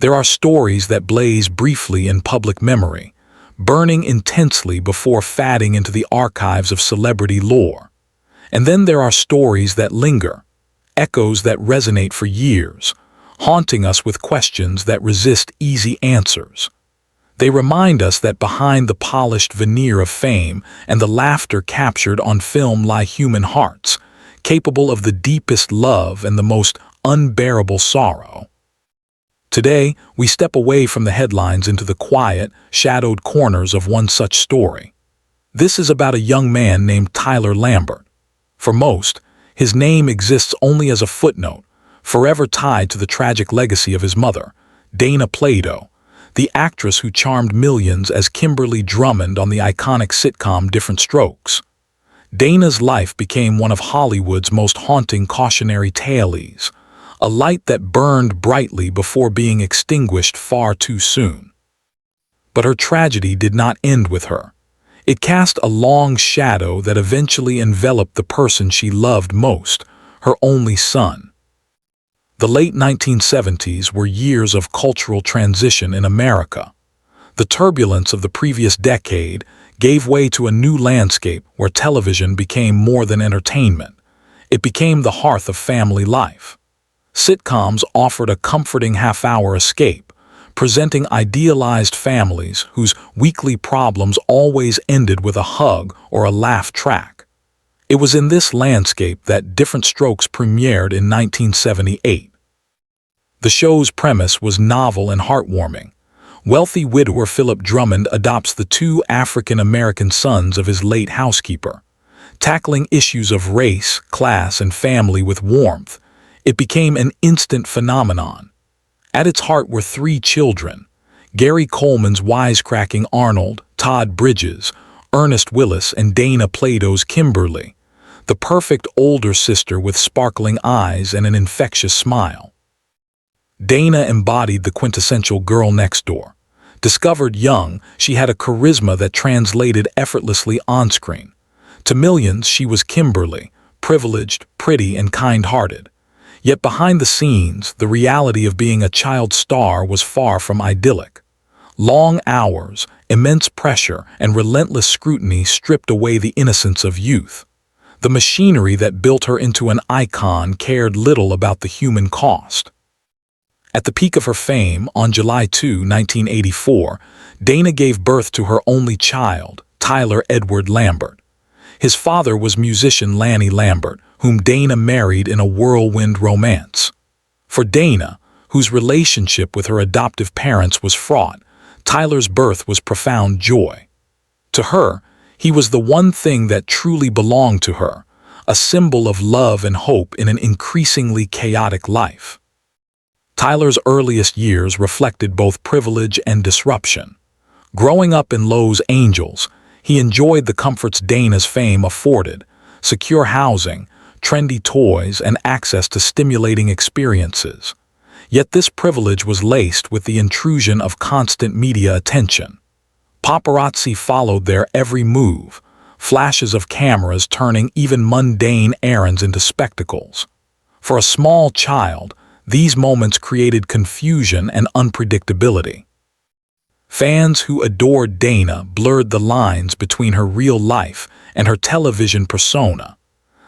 There are stories that blaze briefly in public memory, burning intensely before fading into the archives of celebrity lore. And then there are stories that linger, echoes that resonate for years, haunting us with questions that resist easy answers. They remind us that behind the polished veneer of fame and the laughter captured on film lie human hearts, capable of the deepest love and the most unbearable sorrow. Today, we step away from the headlines into the quiet, shadowed corners of one such story. This is about a young man named Tyler Lambert. For most, his name exists only as a footnote, forever tied to the tragic legacy of his mother, Dana Plato, the actress who charmed millions as Kimberly Drummond on the iconic sitcom Different Strokes. Dana's life became one of Hollywood's most haunting cautionary tales, a light that burned brightly before being extinguished far too soon. But her tragedy did not end with her. It cast a long shadow that eventually enveloped the person she loved most, her only son. The late 1970s were years of cultural transition in America. The turbulence of the previous decade gave way to a new landscape where television became more than entertainment. It became the hearth of family life. Sitcoms offered a comforting half-hour escape, presenting idealized families whose weekly problems always ended with a hug or a laugh track. It was in this landscape that Different Strokes premiered in 1978. The show's premise was novel and heartwarming. Wealthy widower Philip Drummond adopts the two African-American sons of his late housekeeper. Tackling issues of race, class, and family with warmth, it became an instant phenomenon. At its heart were three children: Gary Coleman's wisecracking Arnold, Todd Bridges, Ernest Willis, and Dana Plato's Kimberly, the perfect older sister with sparkling eyes and an infectious smile. Dana embodied the quintessential girl next door. Discovered young, she had a charisma that translated effortlessly on-screen. To millions, she was Kimberly, privileged, pretty, and kind-hearted. Yet behind the scenes, the reality of being a child star was far from idyllic. Long hours, immense pressure, and relentless scrutiny stripped away the innocence of youth. The machinery that built her into an icon cared little about the human cost. At the peak of her fame, on July 2, 1984, Dana gave birth to her only child, Tyler Edward Lambert. His father was musician Lanny Lambert, whom Dana married in a whirlwind romance. For Dana, whose relationship with her adoptive parents was fraught, Tyler's birth was profound joy. To her, he was the one thing that truly belonged to her, a symbol of love and hope in an increasingly chaotic life. Tyler's earliest years reflected both privilege and disruption. Growing up in Los Angeles, he enjoyed the comforts Dana's fame afforded: secure housing, trendy toys, and access to stimulating experiences. Yet this privilege was laced with the intrusion of constant media attention. Paparazzi followed their every move, flashes of cameras turning even mundane errands into spectacles. For a small child, these moments created confusion and unpredictability. Fans who adored Dana blurred the lines between her real life and her television persona,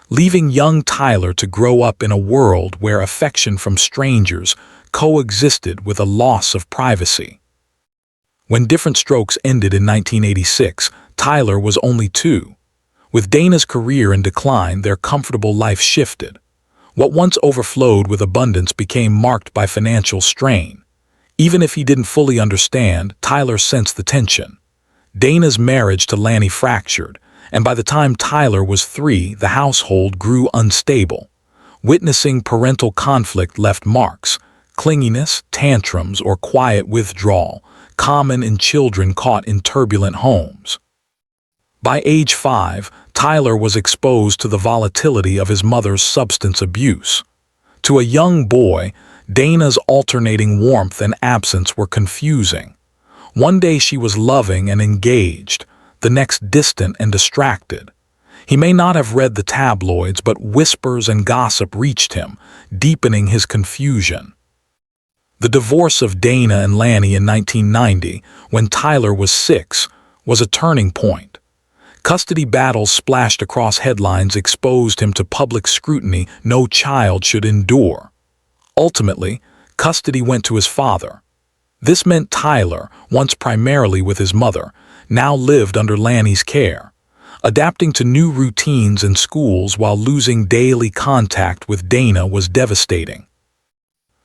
leaving young Tyler to grow up in a world where affection from strangers coexisted with a loss of privacy. When Different Strokes ended in 1986, Tyler was only 2. With Dana's career in decline, their comfortable life shifted. What once overflowed with abundance became marked by financial strain. Even if he didn't fully understand, Tyler sensed the tension. Dana's marriage to Lanny fractured, and by the time Tyler was 3, the household grew unstable. Witnessing parental conflict left marks: clinginess, tantrums, or quiet withdrawal, common in children caught in turbulent homes. By age 5, Tyler was exposed to the volatility of his mother's substance abuse. To a young boy, Dana's alternating warmth and absence were confusing. One day she was loving and engaged, the next distant and distracted. He may not have read the tabloids, but whispers and gossip reached him, deepening his confusion. The divorce of Dana and Lanny in 1990, when Tyler was 6, was a turning point. Custody battles splashed across headlines exposed him to public scrutiny no child should endure. Ultimately, custody went to his father. This meant Tyler, once primarily with his mother, now lived under Lanny's care, adapting to new routines and schools while losing daily contact with Dana was devastating.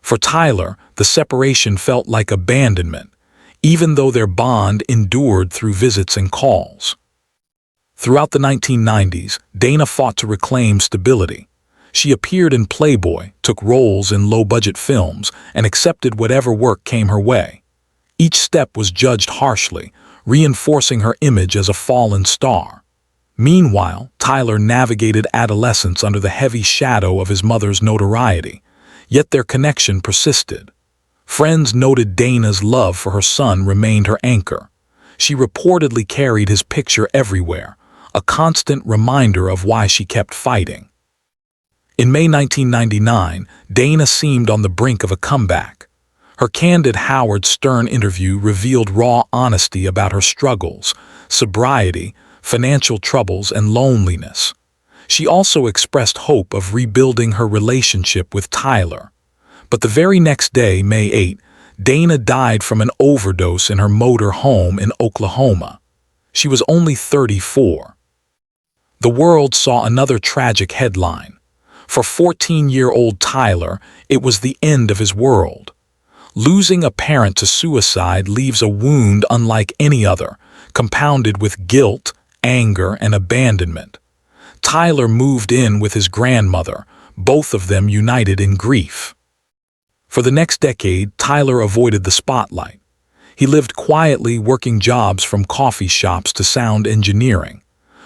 For Tyler, the separation felt like abandonment, even though their bond endured through visits and calls. Throughout the 1990s, Dana fought to reclaim stability. She appeared in Playboy, took roles in low-budget films, and accepted whatever work came her way. Each step was judged harshly, reinforcing her image as a fallen star. Meanwhile, Tyler navigated adolescence under the heavy shadow of his mother's notoriety, yet their connection persisted. Friends noted Dana's love for her son remained her anchor. She reportedly carried his picture everywhere, a constant reminder of why she kept fighting. In May 1999, Dana seemed on the brink of a comeback. Her candid Howard Stern interview revealed raw honesty about her struggles, sobriety, financial troubles, and loneliness. She also expressed hope of rebuilding her relationship with Tyler. But the very next day, May 8, Dana died from an overdose in her motor home in Oklahoma. She was only 34. The world saw another tragic headline. For 14-year-old Tyler, it was the end of his world. Losing a parent to suicide leaves a wound unlike any other, compounded with guilt, anger, and abandonment. Tyler moved in with his grandmother, both of them united in grief. For the next decade, Tyler avoided the spotlight. He lived quietly, working jobs from coffee shops to sound engineering.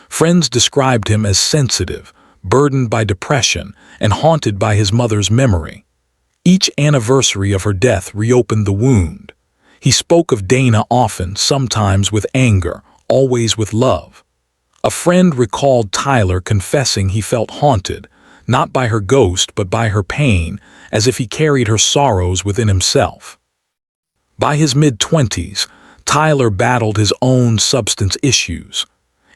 Friends described him as sensitive, burdened by depression, and haunted by his mother's memory. Each anniversary of her death reopened the wound. He spoke of Dana often, sometimes with anger, always with love. A friend recalled Tyler confessing he felt haunted, not by her ghost but by her pain, as if he carried her sorrows within himself. By his mid-20s, Tyler battled his own substance issues.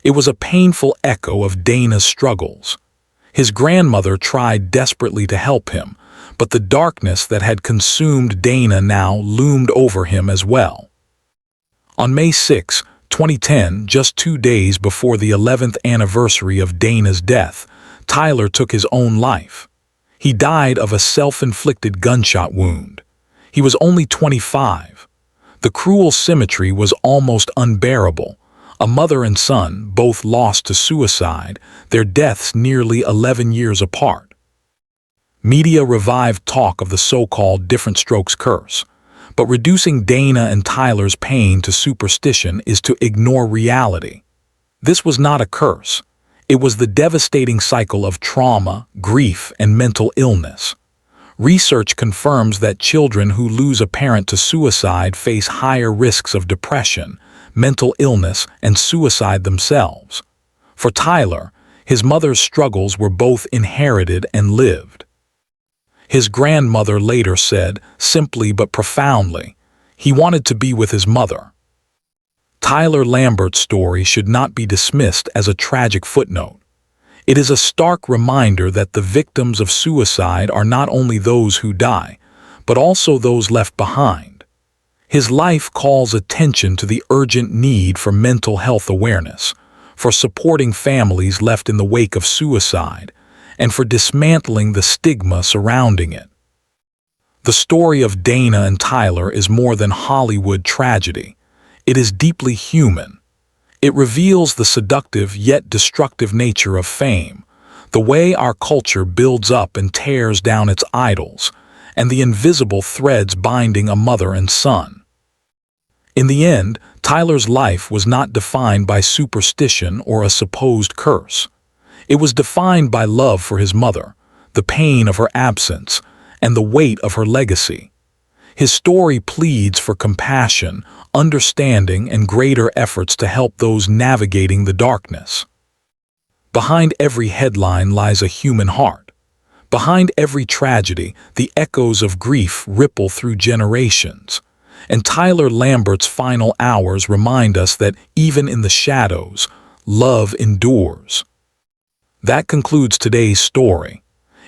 It was a painful echo of Dana's struggles. His grandmother tried desperately to help him, but the darkness that had consumed Dana now loomed over him as well. On May 6, 2010, just 2 days before the 11th anniversary of Dana's death, Tyler took his own life. He died of a self-inflicted gunshot wound. He was only 25. The cruel symmetry was almost unbearable. A mother and son, both lost to suicide, their deaths nearly 11 years apart. Media revived talk of the so-called different strokes curse. But reducing Dana and Tyler's pain to superstition is to ignore reality. This was not a curse. It was the devastating cycle of trauma, grief, and mental illness. Research confirms that children who lose a parent to suicide face higher risks of depression, mental illness, and suicide themselves. For Tyler, his mother's struggles were both inherited and lived. His grandmother later said, simply but profoundly, he wanted to be with his mother. Tyler Lambert's story should not be dismissed as a tragic footnote. It is a stark reminder that the victims of suicide are not only those who die, but also those left behind. His life calls attention to the urgent need for mental health awareness, for supporting families left in the wake of suicide, and for dismantling the stigma surrounding it. The story of Dana and Tyler is more than Hollywood tragedy. It is deeply human. It reveals the seductive yet destructive nature of fame, the way our culture builds up and tears down its idols, and the invisible threads binding a mother and son. In the end, Tyler's life was not defined by superstition or a supposed curse. It was defined by love for his mother, the pain of her absence, and the weight of her legacy. His story pleads for compassion, understanding, and greater efforts to help those navigating the darkness. Behind every headline lies a human heart. Behind every tragedy, the echoes of grief ripple through generations. And Tyler Lambert's final hours remind us that even in the shadows, love endures. That concludes today's story.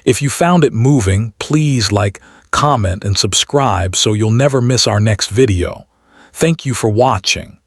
If you found it moving, please like, comment, and subscribe so you'll never miss our next video. Thank you for watching.